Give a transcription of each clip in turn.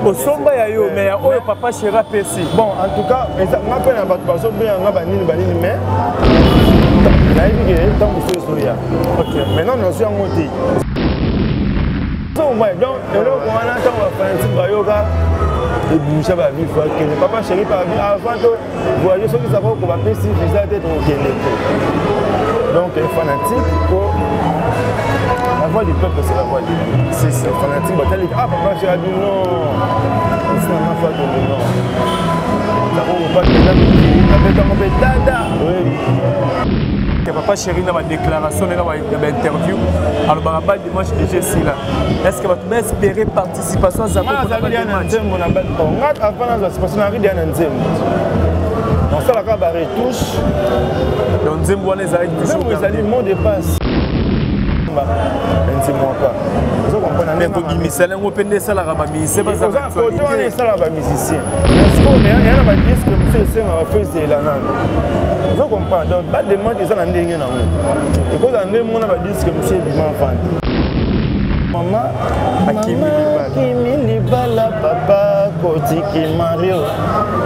Osomba ya yo mais oyo papa Chéri pesi. Bon en tout cas nga pe na bato baso bien nga banini mais nayebi ke tant que soya. OK. Maintenant nous sommes en moti. Donc eloko wana ntango bafanatike bayoka ebusha babi fois que papa Chéri par avant de voyager soki ça va ko bapesi visa te tokende te. Donc les fanatiques pour la voix du peuple, c'est la voix du peuple. C'est ça, fanatique. Ah, papa, j'ai dit non. C'est la foi de non. Nous pas que papa Chéri n'a pas de déclaration, n'a pas d'interview. Alors, il y a pas de dimanche de Jessie là. Est-ce que vous pouvez espérer participation à ça? Avant la participation, on ça la retouche. Donc, Zembo les a toujours. Ils allaient mot de passe. Mais pour ça, on peut dire ça la c'est pas ça. On est ça la musicien. Est-ce qu'on est un disque que monsieur c'est ma fils de la nana. Vous comprenez donc pas de monde ils sont en dernier na moi. Et quand on a un disque que monsieur Biman fan. Maman Kimi Libala papa Kotiki Mario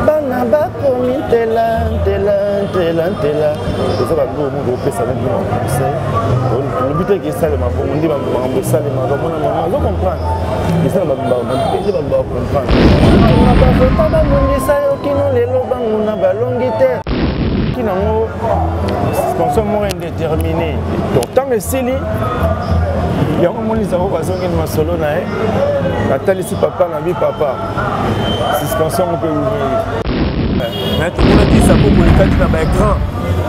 Bana bakomi tela. C'est ça va nous grouper ça avec nous conseil. Le but est que ça le m'a on dit on ça le m'a maman vous comprendre. Et ça va comprendre. On n'a pas mon ça qui nous les lobang on a balongité. Qui n'a mo sponsor moins indéterminé. Donc tant que c'est lui il y a un moment où ils ont besoin de solo na ici papa na vie papa suspension on peut ouvrir mais tout le monde dit ça pour les quatre dans l'écran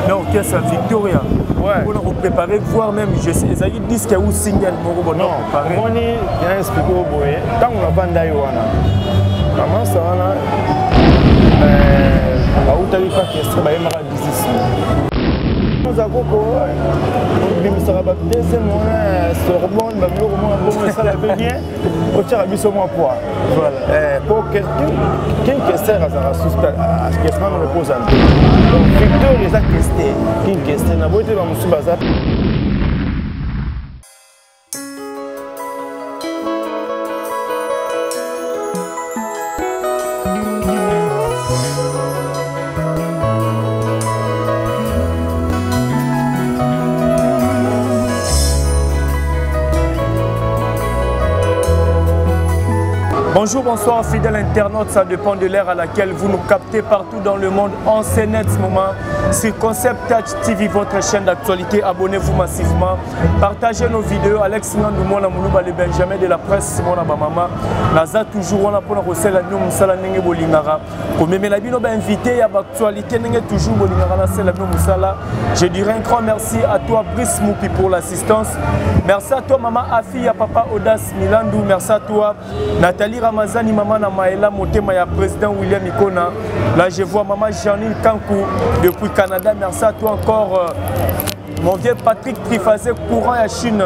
non orchestre Victoria on a préparé voire même je sais ça dit disque ou single mon non préparé on y a expliqué au boy tant on a banda yoana comment ça on a où tu as vu pas orchestre ba yema 16 nous avons Sorbonne, ça la fait bien. Au tir biso moi poids. Voilà. Pour quelqu'un qui sert à la suspect, à ce que ça me repose un peu. Donc Victor les a questé, qui questé na boîte va musu bazar. Bonjour, bonsoir fidèles internautes, ça dépend de l'ère à laquelle vous nous captez partout dans le monde en scène ce moment. Sur Concept Touch TV, votre chaîne d'actualité, abonnez-vous massivement. Partagez nos vidéos. Alex Nandou, le Benjamin de la presse, mon maman. Naza toujours, on a pour nous la nous musala nenge bolingara. Comme la bino invité à l'actualité nenge toujours bolingara la c'est la nous musala. Je dirais un grand merci à toi Brice Moupi pour l'assistance. Merci à toi maman Afi, à papa Audace Milandou. Merci à toi Nathalie Ramazani, maman Namaela Motema, ya président William Ikona. Là je vois maman Janine Kankou depuis Canada. Merci à toi encore mon vieux Patrick Trifazé, courant à Chine.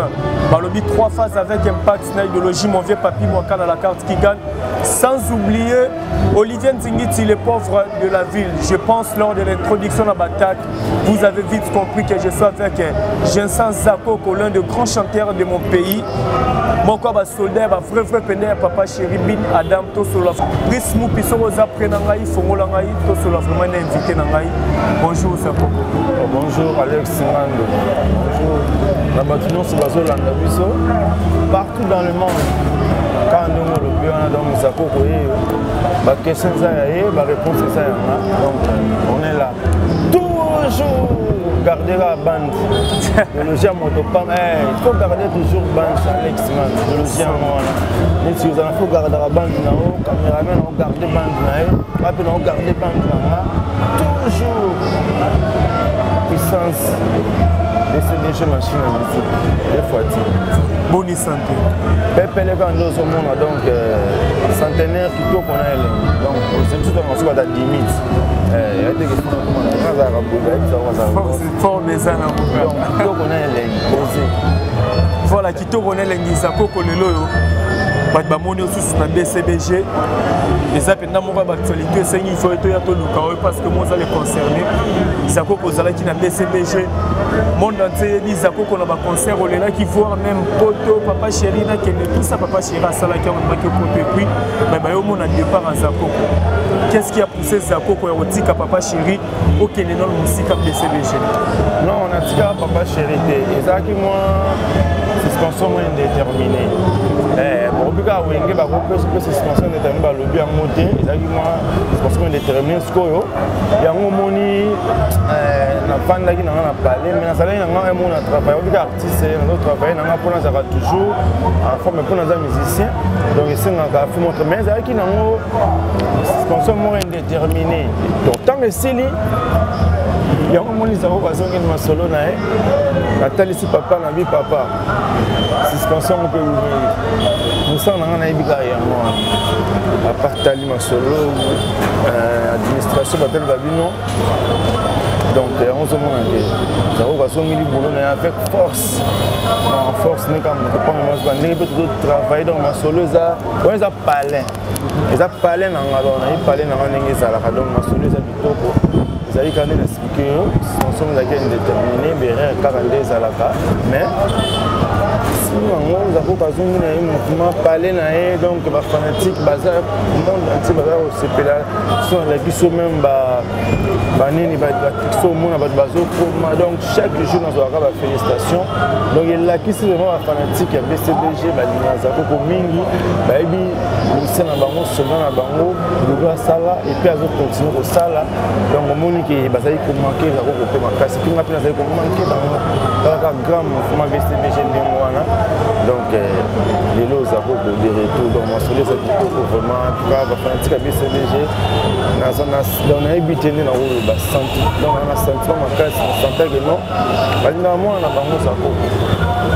Balobi 3 phases avec Impact Idéologie, mon vieux papy Mouakana à la carte qui gagne. Sans oublier Olivier Nzingiti, les pauvres de la ville. Je pense lors de l'introduction à Batak, vous avez vite compris que je suis avec Vincent Zako, l'un des grands chanteurs de mon pays. Mon corps soldat, vrai pénère, papa Chéri Bin Adam Tosolaf. Brice Moupi Soroza Prenangaï, Fongolangaï, Tosolaf, vraiment invité Nangaï. Bonjour Zako. Bonjour Alex Mando. Bonjour. La bâtiment sur la zone partout dans le monde. Quand on a le bureau, on a Zako, la question est la réponse est ça. Donc on est là. Toujours garder la bande. Le logis à Motopam. Il faut garder toujours bande Alex Man. Le logis à moi. Mais si vous en faut garder la bande là-haut, caméraman, on garde la bande là-haut. Après on garde la bande là-haut. Toujours puissance. Et c'est déjà machine à musique. Des fois. Bonne santé. Pepe les gars nous sommes donc centenaire qui doit connaître. Donc c'est tout un ensemble de limites. Il y a des questions comment on va raboter. C'est fort mais ça n'a pas. Donc qui doit connaître les posés. Voilà qui doit connaître les Zako Kolelo. bato bamoni osusu na BCBG eza mpena moko ya baactualité esengi ifo eto ya toluka oyo parce que moza le concerné Zakoko ozalaki na BCBG monde entier yebi Zakoko na baconcert olelaki voir même poto papa chéri nakende tout ça papa chéri asalaki amemaki poto et puis bayomona départ à Zakoko. Qu'est-ce qui a poussé Zakoko ya kotika papa chéri okende na musika BCBG? Non, on a tika papa chéri te ezalaki moi suspension moins indéterminée. Bon, bika wenge ba ko suspension indéterminée ba lobi en moté ezalaki moi suspension indéterminée skoyo yango moni na pandaki na na parler mais na salaki na nga mon travail bika artiste na travail na nga pona zaka toujours en forme pona za musicien donc esenga ka fi montre mais ezalaki nango suspension moins indéterminée donc tant que sili yango moni zako bazongi na solo na natalisi papa na bi papa suspension on peut ouvrir nous sommes dans un ébika yango à partager ma solo administration batel babino donc on se montre zako bazongi li boulot na avec force en force ne comme pas moi je vais peut travailler dans ma solo ça on ça palais ça palais na ngalo na palais na ndenge ezala donc ma solo ça bitoko ezali quand même expliqué suspension la gaine indéterminée berre 42 zalaka mais nous avons besoin d'un mouvement parler donc les fanatiques bazar monde entier bazar au CPLA sont là qui sont même banini sont mon bazo donc chaque jour nous avons la félicitation donc il là qui c'est vraiment fanatique ya BCBG balina Zakoko mingi baby c'est na bango seulement na bango le sala et puis azo continuer au sala donc moni qui bazali ko manquer Zakoko pe makasi qui m'a pensé ko manquer dans la grand mouvement BCBG ndengwana. Donc, les lots Zakoko de retour, donc on se laisse vraiment, en tout cas, fanatique à BCBG, on a habité dans le bassin, donc on a senti ma casse, on sentait que non, moi on a pas mon Zakoko,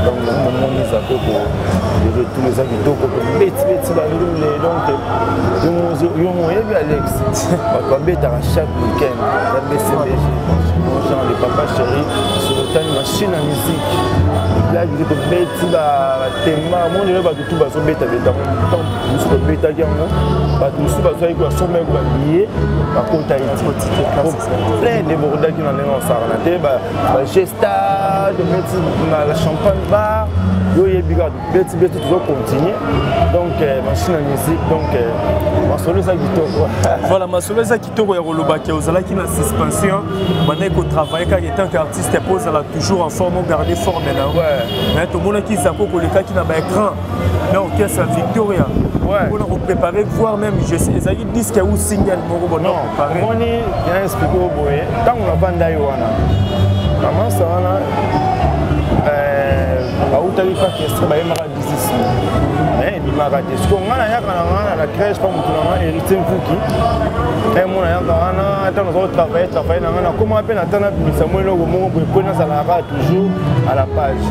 donc on a Zakoko de retour, les habitants, donc ils ont vu Alex, on va bête à chaque week-end, la BCBG, genre les papas chéris, sur le temps une machine à musique. Là, il faut bêter la thème. Moi, je vais pas tout baso bêta bêta. Tant nous sommes bêta qui en ont. Pas tous nous baso avec quoi sommet quoi lié. Par contre, Haïti. Plein de bordas qui n'en ont pas sarnaté. Gesta, de mettre la champagne bar. Yo y est bigard. Bêti bêti toujours continuer. Donc machine à musique. Donc ma solo ça qui tourne. Voilà ma solo ça qui tourne. Yolobaki qui aux ala qui na suspension. Maintenant qu'on travaille quand étant qu'artiste pose là toujours en forme garder forme là. Mais tout le monde qui Zakoko le cas qui n'a pas écran. Mais orchestre Victoria. On a préparé voir même je sais ils ont disque ou single mon non préparé. On y a expliqué au boye. Tant on a pas d'aïwana. Maman ça là autali pas question ba yema business. Mais il m'a raté. Ce qu'on a ya la crèche pas mutunama hérité mpuki. Et mon ya kana attends nous travailler na comment appelle attendre Samuel Logo mon pour na ça la toujours à la page.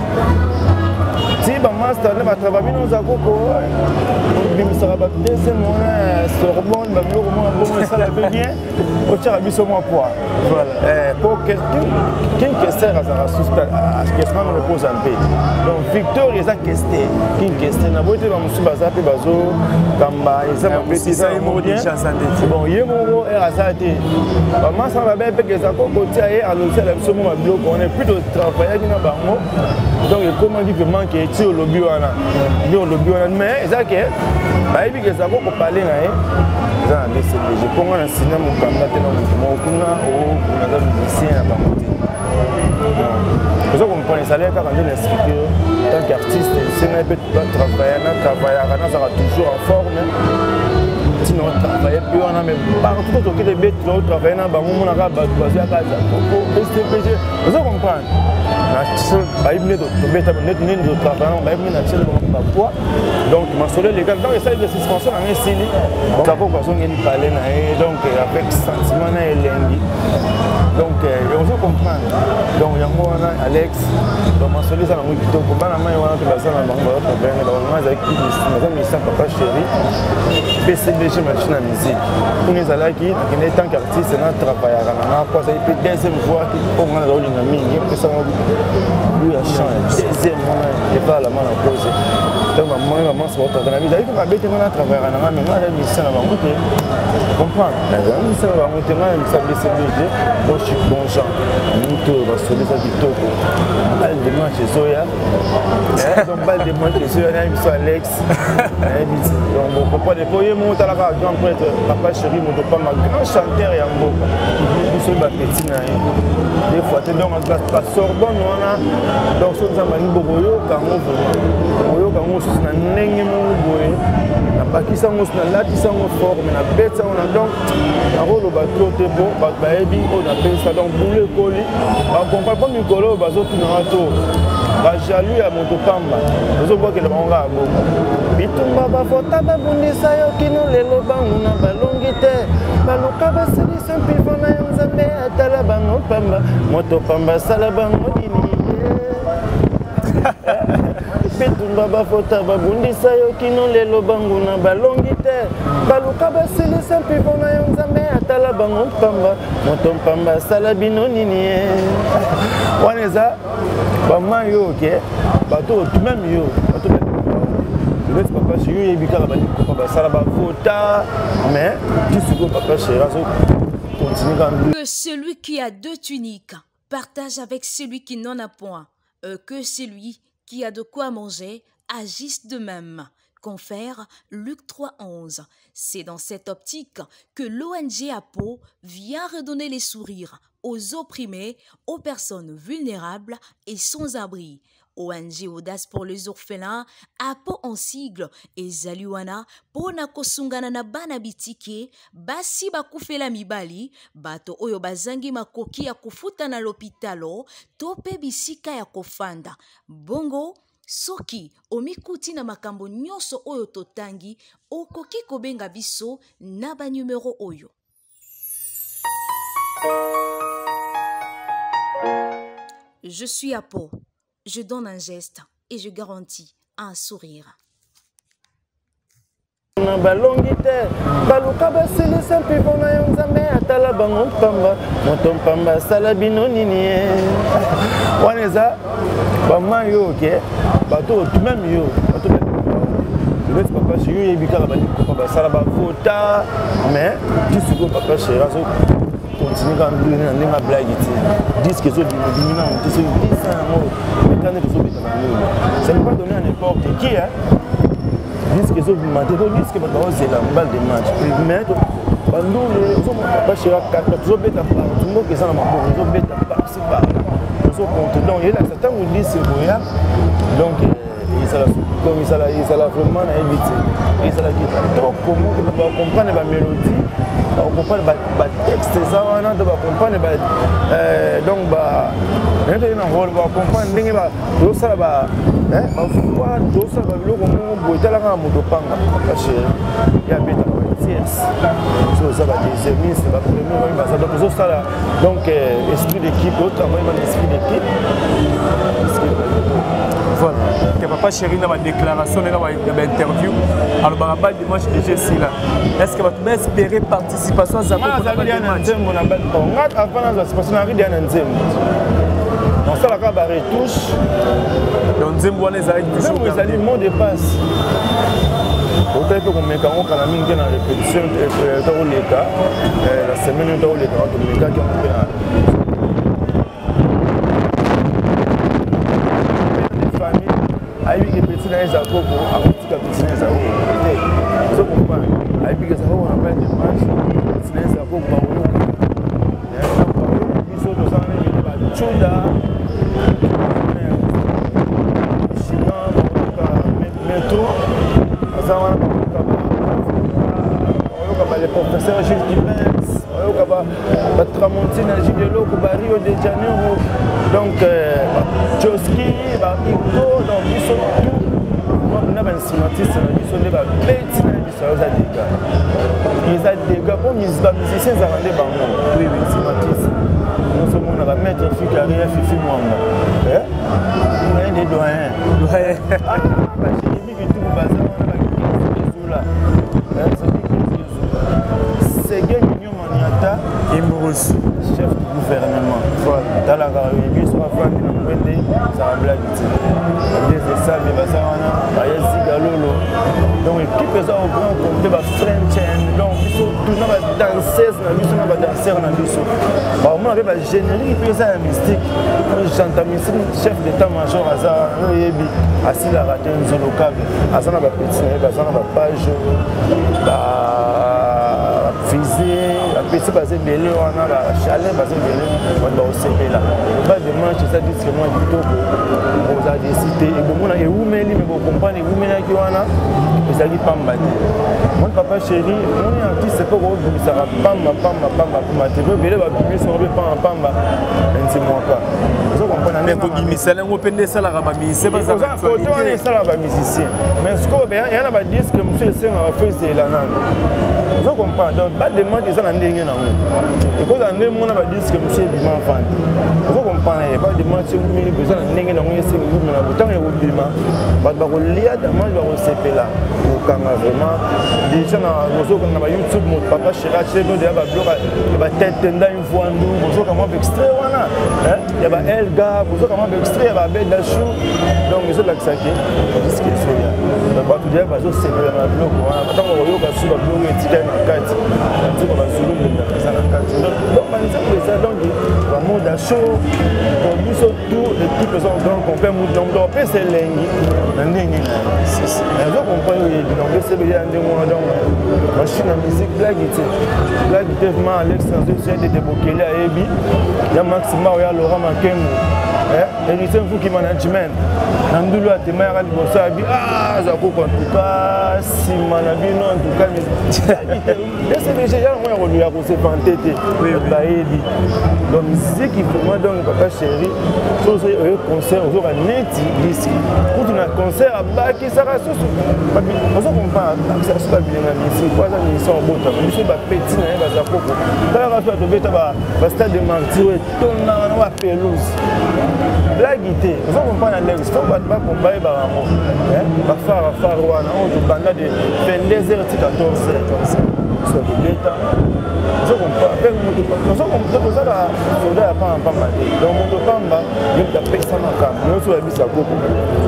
Si ba master ne va travailler nous Zakoko. On sera pas deuxième mois Sorbonne ba bio comment bon ça la bien. Au tira biso moi quoi. Voilà. Pour quelqu'un qui sert à sa suspect à ce question me repose un peu. Donc Victor il a questé qui questé na boite ba musu bazape bazo kamba ils ont petit ça bon yemo et azate ba masa ba be que Zakoko tia et annoncer la biso moi bio on est plutôt travailler na bango. Donc comment dit que manque et au lobby wana bio lobby wana mais ça que ba ibi que Zakoko parler na za BCBG pour moi na cinéma kamba tena mo kuna o kuna za musicien na bango. Vous comprenez ça là quand on explique en tant qu'artiste c'est un peu travailler on sera toujours en forme sinon travailler puis on a même partout tout qui des bêtes travailler na bango mon aka ba ya ka BCBG vous comprenez na ba ibne do beta net net do travailler ba ibne na tshele ba poids donc ma solo légal donc ça de suspension en sili ça faut qu'on ngeni parler na donc avec sentiment na elengi donc on se comprend donc yango wana Alex donc ma solo ça na mo kitoko bana mai wana to bazana bango ba problème ba wana za ki mais ça papa chéri BCBG machine à musique pour les alaki en tant qu'artiste na travailler na quoi ça peut deuxième fois qui on a dans une mingi que ça lui a changé deuxième moment et pas la main à poser donc maman c'est votre travail d'ailleurs que ma bête on a travaillé na mais on a mis ça na bango te comprendre on ça va monter na ça blessé blessé bon je suis bon gens nous va se laisser du toko balle de match soya donc balle de match soya na biso Alex donc bon papa de poyer mon tala ka grand prêtre papa chéri mon papa ma grand chanteur ya mboka biso ba petit na des fois te donc à Sorbonne on a donc so ça mani bokoyo kango bokoyo kango so na ndenge mo boye na bakisa ngo na latisa ngo fort mais na beta on a donc na rolo ba tote bon ba ebi on a pesa donc boule koli ba comprend pas mikolo bazo tuna to ba jaloux ya moto pamba bazo boka le bango bo bitumba ba fota ba bundisa yo kino lelo bangu na balongi te baluka ba sali sempi fona ya nzambe atala bango pamba moto pamba sala bango dini bitumba ba fota ba bundisa yo kino lelo bangu na balongi te baluka ba sali sempi fona ya nzambe atala bango pamba moto pamba sala bino nini waneza ba mayo ke bato même yo bato le papa chéri il y a papa ça va fota mais tu sais papa chéri continue quand que celui qui a deux tuniques partage avec celui qui n'en a point, que celui qui a de quoi manger agisse de même. Confère Luc 3,11. C'est dans cette optique que l'ONG APO vient redonner les sourires aux opprimés, aux personnes vulnérables et sans abri. ONG Audace pour les orphelins, APO en sigle, et Zaliwana, pona kosungana na bana bitike, basi bakufela mibali, bato oyo bazangi makoki ya kufuta na l'hôpitalo, tope bisika ya kofanda. Bongo, soki omikuti na makambo nyonso oyo totangi, okoki kobenga biso na ba numero oyo. Je suis APO. Je donne un geste et je garantis un sourire. balongi te baluka basili sempi mpona yo nzambe atala bango mpamba moto mpamba asala bino nini wana eza bama yo oke bato même yo bato le papa chéri yo yebi kaka balikopa basala bafota mais ti sikoyo papa chéri azo continue quand nous na ndenge blague ti disque zo dimina on te se dit ça yango quand nous zo beta na ça ne pas donner à n'importe qui hein disque zo bimate to disque ba c'est la balle de match mais bando le zo papa chéri ka zo beta pa tout le monde que ça na mabo zo beta pa c'est pas zo compte donc il a certain où dit c'est boya donc comme ça la vraiment na éviter et ça la qui trop comment que va comprendre la mélodie on comprendre ba texte ça on a de comprendre ba donc ba maintenant on va comprendre ndenge ba do ça ba ba fois do ça ba biloko mo boitala ka moto panga parce que ya beta yes so ça va des amis c'est ba premier ba ça donc ça donc esprit d'équipe autre moi un esprit d'équipe voilà que papa chéri na ma déclaration na ma interview alors ba ba dimanche déjà ici là est-ce que tu espérer participation à ça pour la match on a belle on a avant la participation à Rio de Janeiro on ça la ka ba retouche donc Nzembo on ezali toujours ils allaient mot de passe autant que on met quand on a mis dans la répétition dans le cas la semaine dans le cas on met quand on ayi ke petit na eza koko akutika petit na eza koko so comprendre ayi ke ça on appelle des matchs petit na eza koko ba wolo biso to ça na ba chuda sinon ka métro ça on ka ba les professeurs Gilles Gibbons on ka ba Tramontina Gilles Loko ba Rio de Janeiro donc Joski ba Iko donc biso on a un cinématiste biso ne ba beti na biso za dega ils a dega pour musiciens za rendre bango oui cinématiste nous sommes on va mettre fi carrière fifi mwamba on a des doyens ba j'ai dit que tout bazar on a ba c'est gagné Maniata Imrous chef du gouvernement dans la carrière soit fan de ça blague c'est ça mais ça wana donc équipe eza au grand compte French donc biso tout na danseuse na biso na danseur na biso on a générique puis ça mystique chanta mystique chef d'état-major aza yebi asila raté nzolokable azana ba petit na bazana ba page ba fusée la petite basée belé on a la chalet basée belé on va au CP là pas de manche ça dit que moi kitoko on a décidé et bon on a eumeli mais bon comprendre eumeli qui wana ezali pamba te mon papa chéri mon artiste ko ko bisa pamba te belé ba bimisa on veut pas pamba nti moi pas vous comprenez ko bimisa lengo pende sala ba mise ba za ko to on sala ba musicien mais ce ko ben yana ba disque monsieur senga va faire c'est la nana vous comprenez donc pas de demande ça na ndenge na ngo et ko za ndenge mona ba disque monsieur bima fan vous comprenez pas de demande sur mini besoin na ndenge na ngo yese ngumi na butanga yo bima ba ko lia da mange ba ko sepela ko kanga vraiment déjà na bozo na ba YouTube mon papa chéri no de ba blog ba tête nda une fois ndou bozo kama extrait wana ya ba elga bozo kama extrait ya ba beda chou donc je la xaki disque so ya ba tout dia ba zo sepela na blog wana tango yo ba su ba blog etika na kati nziko ba zulu na sana kati donc ba nziko ça donc ba moda show donc biso tout l'équipe sont grand complet mu donc c'est lengi na ndenge c'est ça je comprends donc c'est bien ndenge donc machine à musique blague vraiment Alex Sanzo de Bokele Ebi ya Maxima ya Laurent Makengo hérité vous qui management Nandulu atema ya liboso abi za ko en tout cas si manabino en tout cas mais c'est déjà ya moi on lui a ko se pantete ba Ebi donc musique il faut moi donc papa chéri chose concert au neti disque pour un concert à baki ça rassure on se comprend ça se passe bien ici quoi ça ils sont beaux mais c'est pas petit na ba za koko dans la fois de beta ba stade de Martyr ton na wa pelouse blague ité on se comprend na l'ex faut pas combat ba mo ba fara wana on to banda de 22h 14h so de beta je comprends avec moto on se comprend ça la soldat pas pamba donc moto pamba il y a personne na kam nous so bisa koko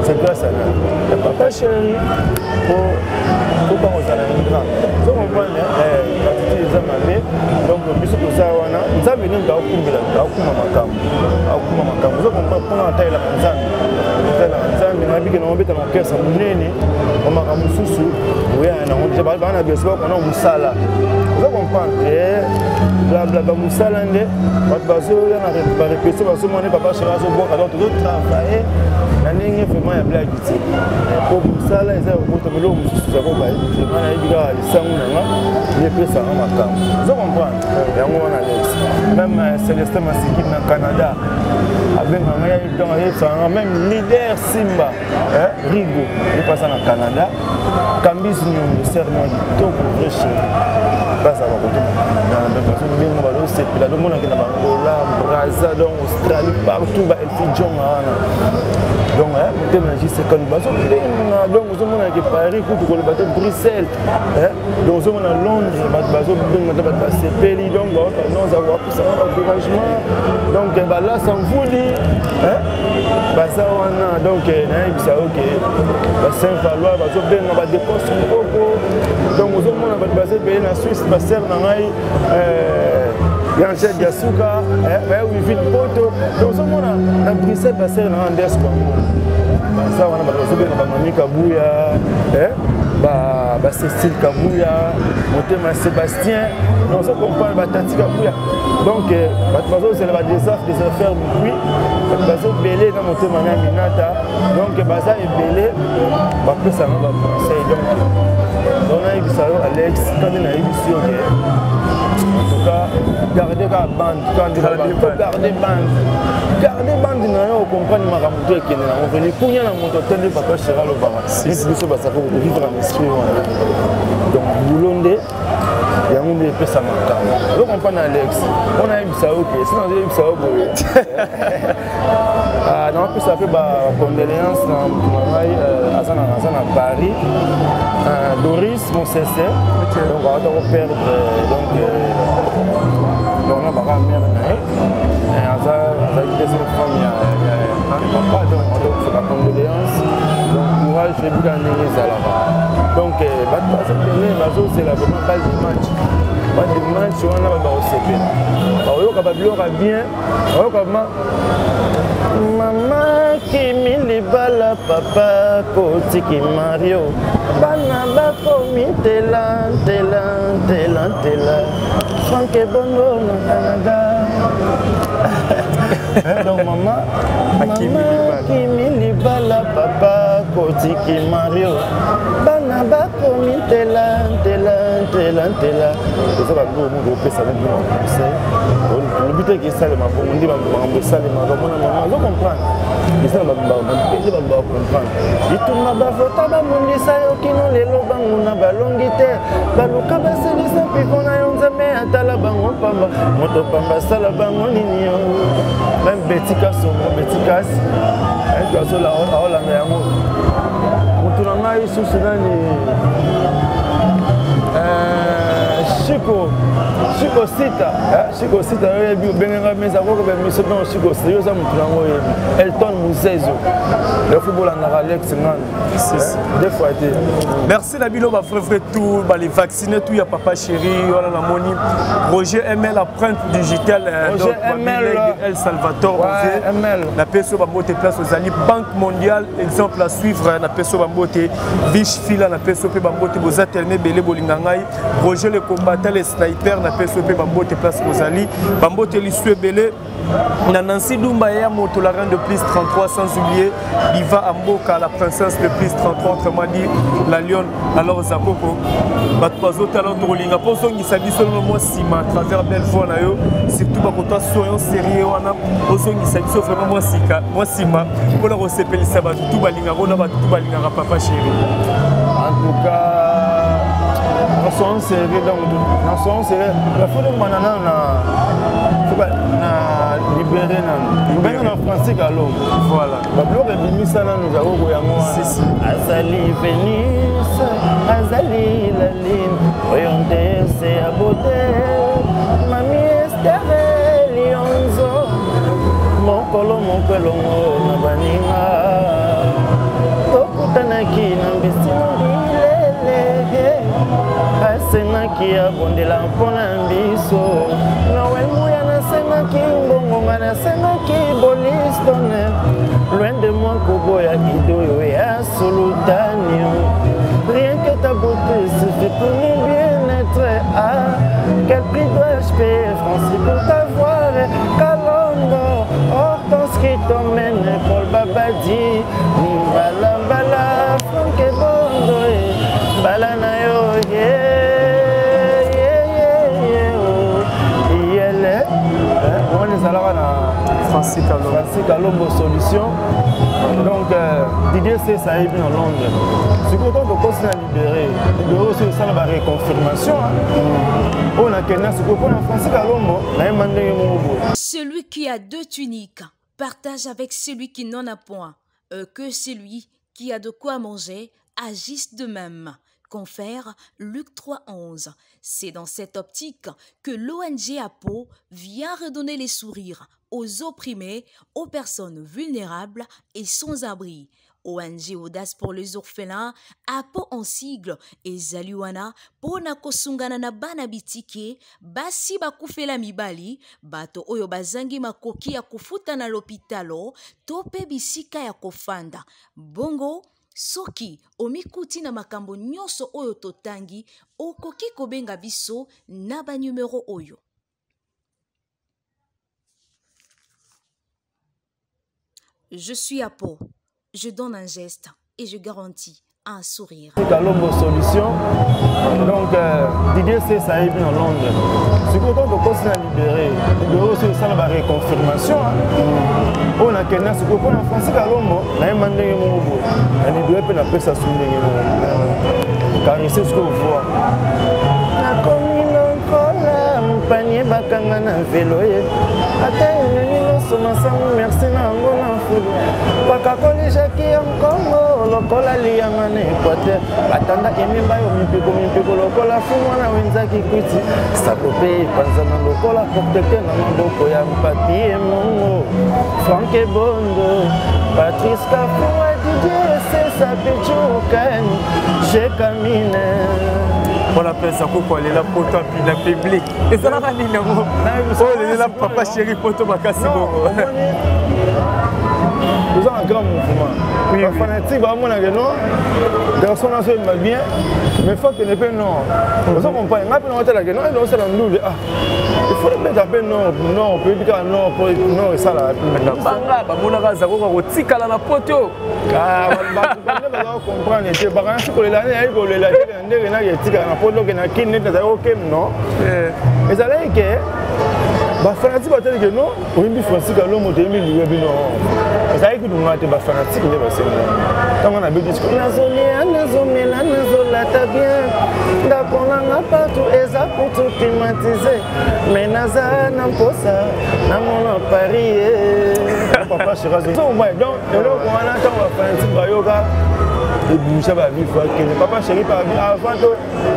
c'est grâce à lui papa chéri pour pas aux alamigrants je comprends la titi za mabe donc biso to ça wana ça venu da okumbela da okuma makambo je comprends pour na taila nzambe na bike na obeta na kesa munene o makambo susu oya na on te ba na beso ko na musala je comprends bla musala nde bazo ya na répéter bazo mone papa chéri zo boka donc tout travailler na ndenge vraiment ya blague ti pour musala eza ko to melo mususu za ko ba na ibika lisangu na nga ye pesa na makambo je comprends yango wana Alex même Célestin Masiki na Canada avec même leader Simba Rigo il passe en Canada Cambis nous serment tout pour riche passe à côté c'est là le monde qui na Angola Brazza donc Australie partout ba Elfidjon donc peut c'est quand donc nous sommes à Paris pour le bateau Bruxelles donc nous sommes à Londres bateau CPL donc nous avons ça encouragement donc là sans vous dire ça on donc ça OK Saint-Valois bateau bien on va dépenser donc nous sommes à basé en Suisse passer dans Yanchel Yasuka, Wivin Poto, donc on a Bruxelles passé dans Andes ça on a besoin de Mami Kabouya, Cécile Kabouya, Motema Sébastien, donc on comprend Tati Kabouya. Donc c'est le désastre des affaires du puits, bazo belé dans Motema Minata, donc baza est belé, après ça on va penser donc on a eu ça Alex quand on a eu sur en tout cas, gardez la bande, gardez bande, on comprend ma ramouté qui est là. On veut les couilles à la moto, tel papa Chéral au bar. C'est ce que ça fait vivre en esprit. Donc, Boulondé, il y a un peu de ça. Donc, on prend Alex. On a eu ça, OK. Sinon, on a eu ça, OK. Donc, ça fait condoléances à Paris. Doris, mon CC. Donc, on va perdre. Donc, on a ma mère. Et on a une deuxième femme. Donc, on fait la condoléance. donc courage ebuka ndenge ezalaka donc bato bazopene bazosela vraiment bal de match wana bakosepela bakoyoka babiloko bien bakoyoka mama kimi libala papa kotiki mario bana bakomi tela Franck Bondo na Canada donc maman kimi libala papa kotiki mario bana bakomi tela eza bango omongo opesa nde conseil lobi te esalema bongo nde makambo esalemaka mpona mama ozo comprendre eza na bapele bango bacomprendre ituma bavota bamundisa yo kino lelo bango na balongi te baluka baselisa mpiko na yo nzambe atala bango pamba moto pamba asala bango nini yo meme betikasi azola aolanda yango motu na ngai lisusu nani Chico Sita oyebi obengenga mesa koko bemiso mpe Chico Sita yo oza motu nango oyebi Elton Muzezo le football andaka Alex Ngano deux fois te merci na bino bafrefre tout les vacciner tout ya papa chéri wana na moni Roger ML empreinte digitale donc El Salvador na peso bambote place ozali Banque mondiale exemple à suivre na peso bambote Vish Fila na peso pe bambote boza tellement belé bolinga ngai Roger le combattant les sniper na peso pe bambote place ozali bambote lisue belé na Nancy Dumba ya moto la reine de plus 33 sans oublier Diva Amboka la princesse de plus 33 autrement dit la lionne alors Zakoko bato bazota alors tolinga poso ngisa biso no mo sima à travers belle voix na yo surtout bakota soyon sérieux wana poso ngisa biso vraiment mo sima pona ko sepelisa bato tout balinga rona bato tout balinga papa chéri en tout cas nason sérieux donc nason sérieux la fois de manana na libéré na Francis Gallo voilà bablo bimisa na nous avons yango azali Venise azali la ligne oyonde c'est à beauté mami Esther Lionzo mon pelo na baninga tokutanaki na mbisi asenaki abondela mpona biso noel muya nasenaki mbongonga nasenaki bolistone loin de moi koboya idoyo ya sultani rien que ta beauté suffit pour mon bien-être quel prix dois-je payer Francis pour t'avoir Kalongo Hortense qui t'emmène Paul Babadi Mbala Franck Bondo Bala na yo on est allé na Francis Kalombo solution donc Didier c'est ça est bien en Londres ce que quand on continue à libérer aussi ça la réconfirmation on a qu'un ce que pour Francis Kalombo na mandé mo celui qui a deux tuniques partage avec celui qui n'en a point que celui qui a de quoi manger agisse de même. Confère Luc 3.11. C'est dans cette optique que l'ONG APO vient redonner les sourires aux opprimés, aux personnes vulnérables et sans abri. ONG Audace pour les orphelins, APO en sigle, et Zaliwana, pona kosungana na bana bitike, basi bakufela mibali, bato oyo bazangi makoki ya kufuta na l'hôpitalo, tope bisika ya kofanda. Bongo, soki omikuti na makambo nyonso oyo totangi okoki kobenga biso na ba numero oyo. Je suis à Pau, je donne un geste et je garantis un sourire. Kalombo solution donc Didier c'est ça est bien en Londres ce que quand on continue à libérer aussi ça la réconfirmation on a qu'un ce que pour Francis Kalombo na mandé mo bo ani doit pe na pesa sunde car c'est ce qu'on voit na komino kola mpanye bakanga na vélo ata nini soma sang merci na ngona fudu pakakoli jaki Congo lokola lianga na Équateur batanda emimba yo mipiko lokola fumwana wenzaki kwiti sapope panzana lokola protecteur na maboko ya mpapie mongo Franck Bondo Patrice Kafua Didier c'est Sapichukani, Shekamine. On appelle ça pourquoi il est là pour toi, puis le public. Et ça n'a pas dit le mot. Oh, il est là, papa chéri, pour toi, Bakassi. Nous avons un grand mouvement. Les fanatiques, garçon là, c'est bien, mais il faut que les pays non. Vous comprenez, on il faut les mettre à peine non, on peut dire non, pour non, et ça là. Banga, Bamouna Zaro, Rotika la poto. Ah, on va comprendre, c'est pas un chocolat l'année, il faut les laisser, on a tika la poto, on a qui n'est pas ok, non. Et ça là, que fanatique va dire que non, on dit Francis que l'homme est mis le non. Et ça que nous avons fanatique ne va se quand on a bien dit que la ta bien d'accord on a partout et ça pour tout climatiser mais naza n'imposa na mon Paris papa chéri donc on a tant fanatique va yoga et bouger va vivre que papa chéri pas avant de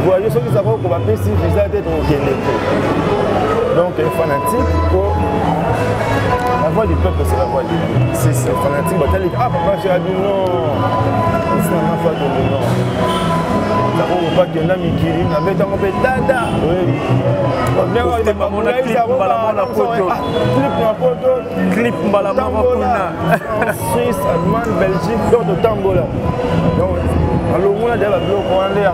voyager ceux qui savent qu'on va passer visa d'être au Québec. Donc les fanatiques, la voix du peuple c'est la voix du peuple. C'est ça. Les fanatiques, ah papa j'ai dit non, c'est un affaire de non. D'abord on va qu'il y en a Mikiri, on a mis dans mon peu dada. Oui. Clip Mbalamana en Suisse, Allemagne, Belgique, d'autres Tambola. Donc alors on a déjà la bloc on est à la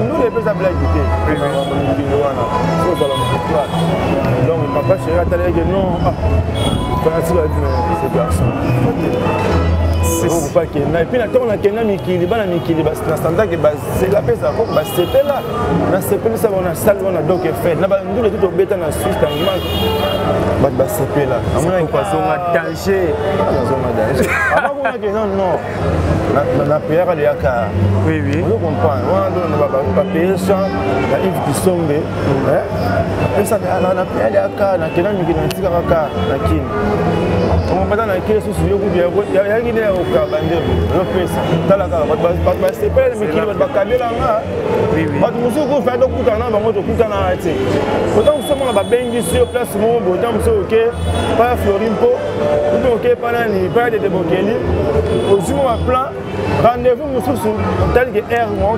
nous les pays à blague donc papa chéri a dit non c'est garçon c'est pas que et puis on a qu'un Mikili bana Mikili na standard que c'est la paix ça faut bah c'est là na c'est ça on a salle on a donc fait na nous les tout bêta na Suisse tangima bah c'est là on a pas son danger avant on a que non na pierre de Yaka. Oui. Vous comprenez. On va payer ça. La Yves Kisombe. Et ça, na pierre de Yaka. Na Kena Mikina Tikaraka. Na Kin. On va dans la Kena sous le groupe. Il y a une idée au Kabande. Le pèse. Talaka. C'est pas le Mikina. Va caler là. Oui. Parce que nous sommes fait donc Koutana. Nous sommes Koutana arrêté. Autant nous sommes là bengi sur place. Nous sommes ok. Pas Florimpo. Nous sommes ok. Pas Nani. Pas de Debokeli. Au jour à plan. Rendez-vous tel que R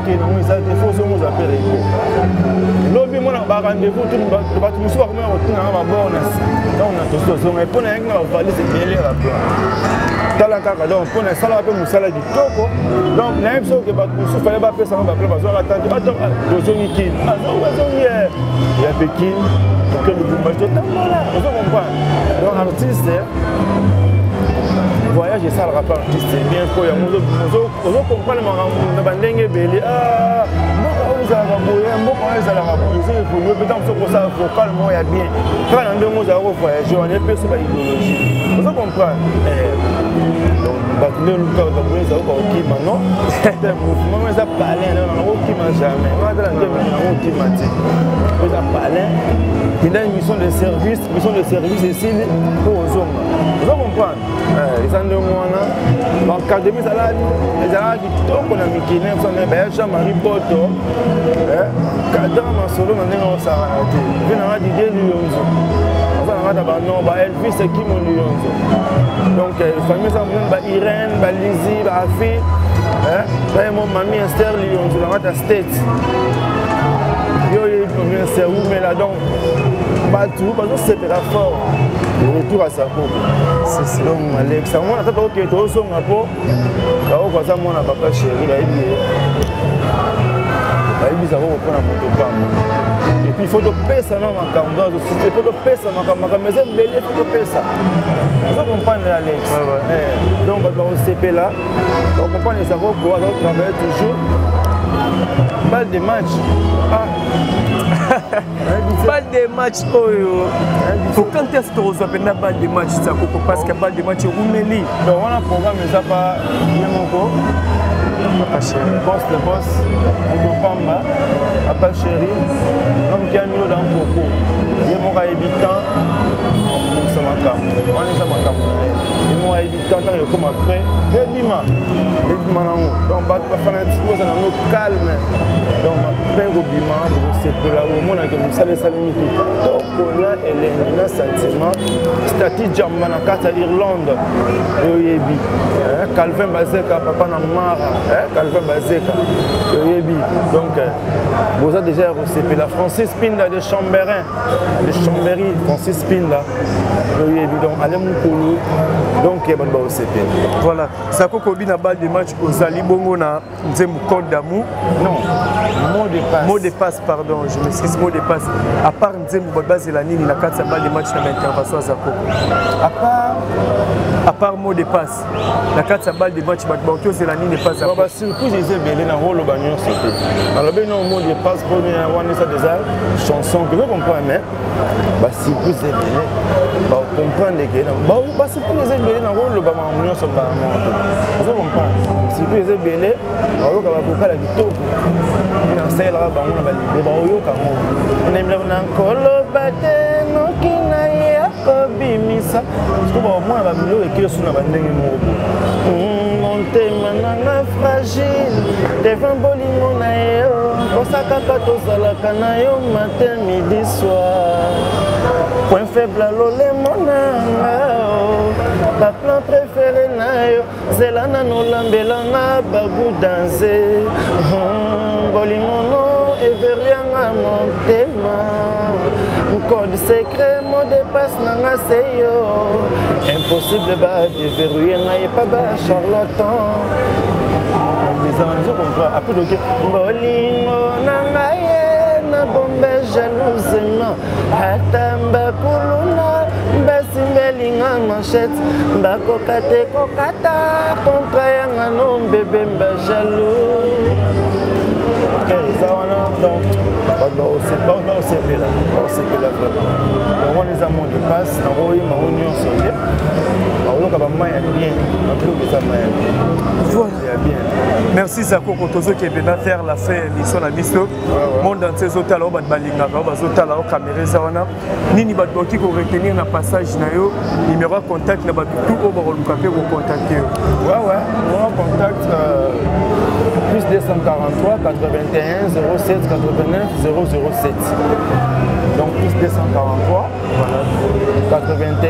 qui nous a défaussé nous appelle lobby mon rendez-vous tout le monde nous soit on a bonne donc on a tous on est pour un valise c'est la plan talaka donc pour un salaire peu musala du toko donc même ce que nous fallait pas faire ça on va appeler parce qu'on attend attends dozoni qui il y a Pékin que le bombage de temps voilà on comprend donc artiste voyage et ça le rapport artiste c'est bien pour on comprend le bandenge belé ah vous avez voyé vous avez voyé pour nous peut-être pour ça vocalement il y a bien quand on deux mots à voyager on est peu sur l'idéologie vous comprenez donc battre nous quand on est au qui maintenant c'est mouvement ça parler on qui mange jamais on a dans qui mange vous a parlé il a une mission de service ici pour aux hommes vous comprenez les andeux mwana l'académie salade les ala kitoko na mikine fona ba Jean-Marie Poto cadre masolo na ndenge osara te vina na Didier Lionzo enfin na ba non ba Elvis Kimo Lionzo donc famille ça ba Irène ba Lizzy ba Afi ba mon mamie Esther Lionzo na State yo yo c'est où mais là donc pas tout parce que c'était la fort le retour à sa peau c'est donc Alex on a fait OK to so ngapo ka o kwa za mona papa chéri la ibi ça va prendre moto pas et puis il faut de pesa na makamba il faut de pesa makamba mais c'est belé faut de pesa vous comprenez Alex donc on va au CP là on comprend les savons pour travailler toujours balle de match balle de match pour quand est-ce que vous avez une balle de match parce que balle de match Roumeli donc on a un programme mais ça pas Papa Chéri. Boss le boss, Pamba, Papa Chéri, l'homme qui a mis dans Coco. Il est mon habitant, c'est ma cam. On est ma cam. Il est mon habitant, quand il comme après. Et Bima, donc, pas fanatique, on est calme. Donc, après, au Bima, c'est que là où on a que nous savons ça, donc, on a un sentiment. Stati Djambana, Kata Irlande, Yoyebi, Calvin Bazeka, Papa Namara, Calvin Bazeka, Yoyebi. Donc, vous avez déjà reçu la Francis Pinda de Chambéry, Francis Pinda, Yoyebi. Donc, allez Moukoulou, donc, il y a un OCP. Voilà, ça coûte une balle de match aux Ali Bongo na Nzemou code d'amour. Non, mot de passe. Mot de passe, pardon, je m'excuse, mot de passe. À part Nzemou Bodbaz et la Nini, il a 4 balles de match dans l'intervention à Zako. À part mot de passe, la 4 balles de match, Badbanto et la Nini n'est pas à Zako. Surtout, je disais, il y a un rôle au bagnon, c'était. Alors, il y a un mot de passe pour déjà chanson que vous comprenez, mais si vous êtes bien, vous comprenez que si vous êtes bien, vous le bagnon, c'est pas un vous comprenez. Si vous êtes bien, vous avez la victoire. Vous avez la victoire. Bimisa, parce que moi, la milieu est que sur la bande mon thème fragile, devant bolimo na yo, osaka katozala kanayo matin midi soir. Point faible à l'olé monanga, la plan préféré na yo, zelana no lambelanga babu danser. Bolimo no everianga mon thème. Code secret, mot de passe, nanga c'est yo. Impossible de verrouiller, n'a pas bas charlatan. Les amis comprennent. Après donc, bolingo nanga ye na bombe jalousement. Hatamba kuluna, basimbelinga manchette. Bakokate kokata, kontra yanga no bébé mba jaloux. Donc, c'est pas là, c'est là vraiment. On les amours de passe, on a eu ma union sur les. On a bien, merci Zako Kotozo qui est venu faire la fin mission à Misto. Monde dans ces hôtels, on va balinga, on va hôtels au caméra zawana. Nini batboki ko retenir na passage na yo, numéro contact na batutu au barolukape ko contacter. Ouais, on contact plus 243 81 07 89 007. Donc plus 243 81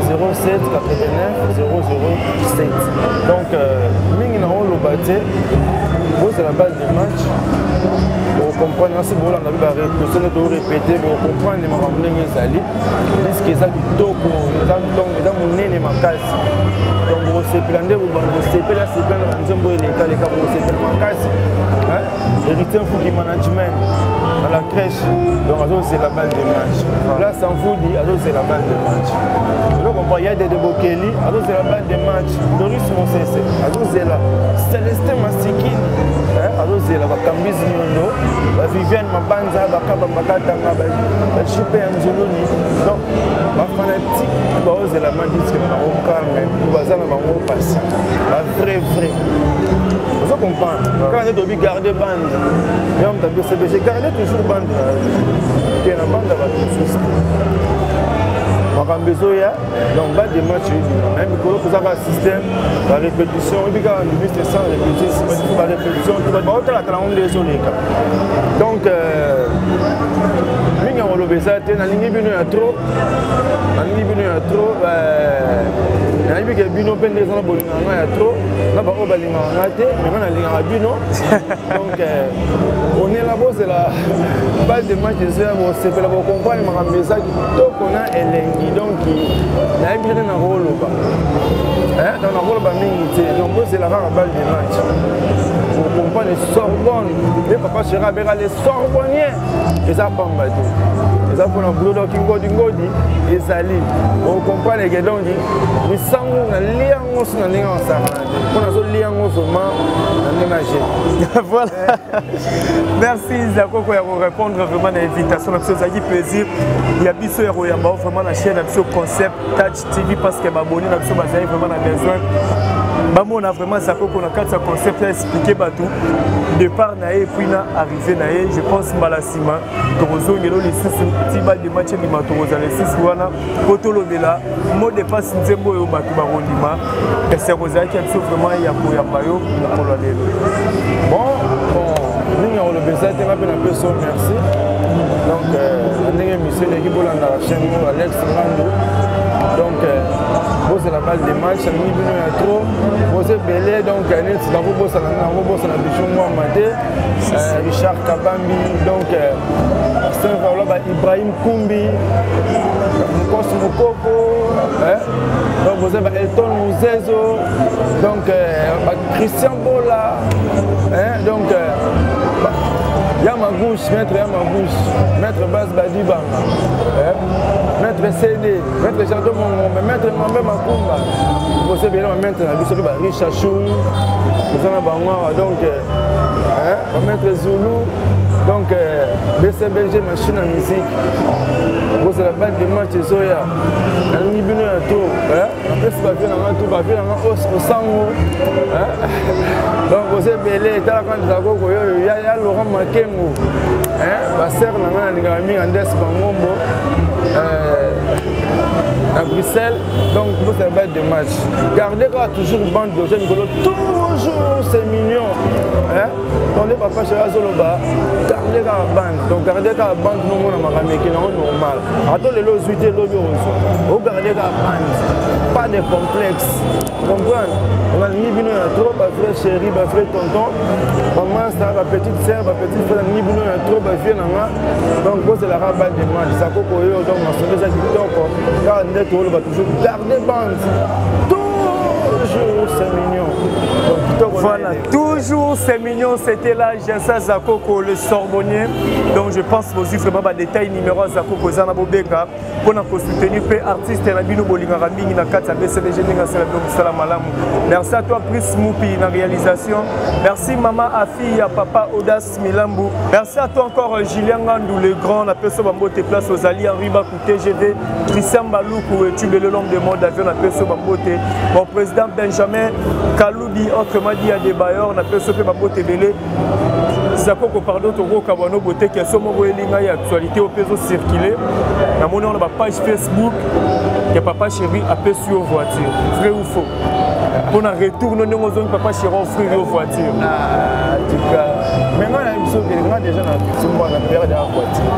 07 89 007. Donc mingi na on le bâti, c'est la base du match. Vous comprenez, si vous avez répéter, vous comprenez les mamans les ali. Parce que ça du toko, dans mon nez ma casse. Donc vous se plantez, vous se plantez là, c'est plein de gens les cas vous se plantez ma casse. Hérité un foot management dans la crèche. Donc c'est la balle de match. Là sans vous dit, c'est la balle de match. Donc on voit il y a des Bokeli, c'est la balle de match. Doris Monsese, c'est là. Célestin Massikine, c'est là. Bakambis Nyondo, Viviane Mabanza, Bakaba Makatanga, Chipé Angeloni. Donc ma fanatique, c'est la main disque au calme, bazana bango passé. La vraie. Vous comprenez? Quand on est garder bande, j'ai gardé toujours bande. Qui est la bande à la besoin donc bas des matchs même quand vous avez un système la répétition et puis quand on dit sans répétition la répétition tu vas pas la on désolé donc mingi on le besa te na lingi bino ya trop na libi ke bino pende sana bolinga ya trop na ba ko balinga ngate mais na linga bino donc on est là-bas c'est la base de match c'est pour comprendre ma message to kona elengi donc na bien na rôle ba dans la rôle ba mingi donc c'est la balle de match vous comprenez Sorbonne et papa Chéri bera les Sorbonniens et ça pas mbado et ça pour le blodo ngodi et Zali on comprend les donc ni sango na liango na linga ça on a zo liango seulement na nage voilà merci Zako pour répondre vraiment à l'invitation na ça qui plaisir il y a biso vraiment la chaîne Abso Concept Touch TV parce que m'abonner na biso bazali vraiment na besoin on a vraiment ça qu'on a quatre concept à expliquer bateau départ naé puis na arrivé naé je pense Malasima Torozo ngelo les sous tiba de match de Matoroza les sous wana potolo bela mo de passe nzembo yo bato ba rondima et c'est Rosa qui a vraiment ya ko ya bayo pour la lelo bon nous on le besoin de la personne merci donc on est monsieur l'équipe de la chaîne Alex Mando donc c'est la balle des matchs, on est trop, vous êtes belé, donc on est dans vos boss, on a Bichon Mohamed, Richard Kabambi, donc Ibrahim Koumbi, Mokos Mokoko, donc vous avez Elton Mouzezo, donc Christian Bola, donc Yamagouche, maître Yamagouche, maître Bas Badiba, maître CD, maître Chardon Mongo, maître Mambe Makumba, vous savez bien, maître Richard Chou, vous en avez donc maître Zulu, donc BCBG machine à musique, vous avez la balle de match et Zoya, un niveau à tout, après c'est pas bien au sango, donc vous avez belé, t'as la quand il y a Laurent Makengo, ma sœur n'a mis en des Bangombo. À Bruxelles, donc vous avez bête de match. Gardez toujours une bande de jeunes, toujours c'est mignon. Donc les papas chez Azoloba, gardez la bande. Donc gardez la bande, nous on a qui est normal. Attends les lots 8 et l'eau vous gardez la bande, pas de complexe. Comprendre? On a mis trop, ma frère chérie, ma frère tonton, maman, ma petite sœur, ma petite frère, ni bon trop, ma fille, donc vous c'est la rabat de match. Ça donc on a déjà dit car on va toujours garder bande. Toujours c'est mignon. Voilà, toujours c'est mignon, c'était là Jensa Zakoko, le Sorbonnier. Donc je pense aussi vraiment à détail numéro Zakoko Zana Bobeka pour nous soutenir artiste Nabino Bolinga Raming na kata BCDG Ninga Salam Malamu. Merci à toi Pris Moupi na réalisation. Merci maman Afi à papa Audace Milambu. Merci à toi encore Julien Ngandou le grand, la personne Bambote place aux alliés Henri Bakou TGV, Christian Baloukou et Tube le long de monde d'avion la personne Bambote. Mon président Benjamin Kaloubi autrement dit à des bailleurs, on appelle ce que Bambote Belé. Zakoko pardon Togo Kabano Bote qui est sur mon et actualité au peso circulé. On a ma page Facebook, il y a papa chéri appelé sur voiture. Vrai ou faux? On a retourné nos zones papa chéri offrir aux voitures. Ah, en tout cas. Maintenant, il y a déjà dans la période de la voiture.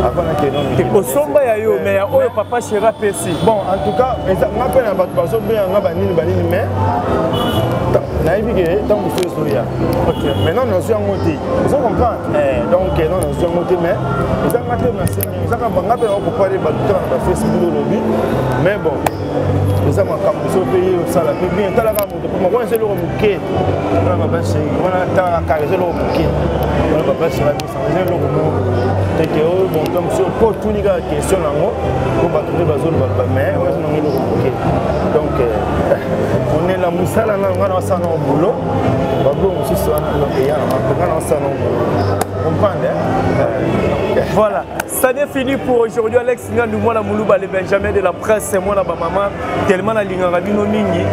Avant que au somba ya yo mais oh papa chéri appelé. Bon, en tout cas, je m'appelle à votre personne bien en banine mais ok. Maintenant, nous sommes en moté. Vous comprenez? Donc, nous sommes en moté, mais nous avons parlé de Facebook lobby. Mais bon, nous avons un pays au salaire. Bien, tu as la gamme. Moi, c'est le bouquet. On a pas chez. On a carré le bouquet. On a pas chez la mise. On a le bouquet. Bon, comme si on peut tout les gars question là, on va trouver la zone. Mais on a le bouquet. Donc, on est là, Moussala, on a ça dans le boulot. Voilà, ça n'est fini pour aujourd'hui. Alex Ngandou, moi la Moulouba, les Benjamin de la presse, moi la maman, tellement la ligne Rabino Mingi.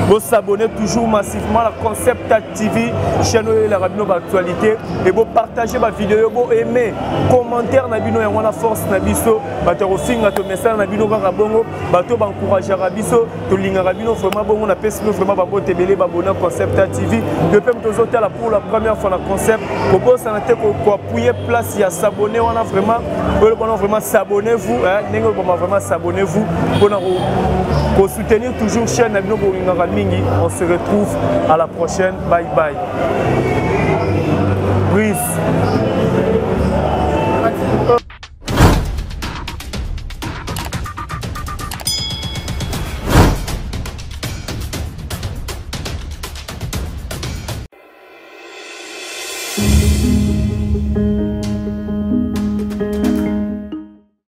Vous s'abonnez toujours massivement à la Concept TV, chaîne de la Rabino Actualité, et vous partagez ma vidéo, vous aimez, commentaire Nabino et on a force Nabiso, vous fin à ton message Nabino Garabongo, vous encouragez Rabiso, tout ligne Rabino vraiment bon, on a fait vraiment bon télé, abonné Concept TV, depuis que nous sommes là pour la première fois dans Concept, pour vous santé pour appuyer place, il y a s'abonner, on a vraiment s'abonnez-vous, vraiment s'abonnez-vous pour soutenir toujours chaîne Nabino Bolinga Raming. On se retrouve à la prochaine. Bye bye. Peace.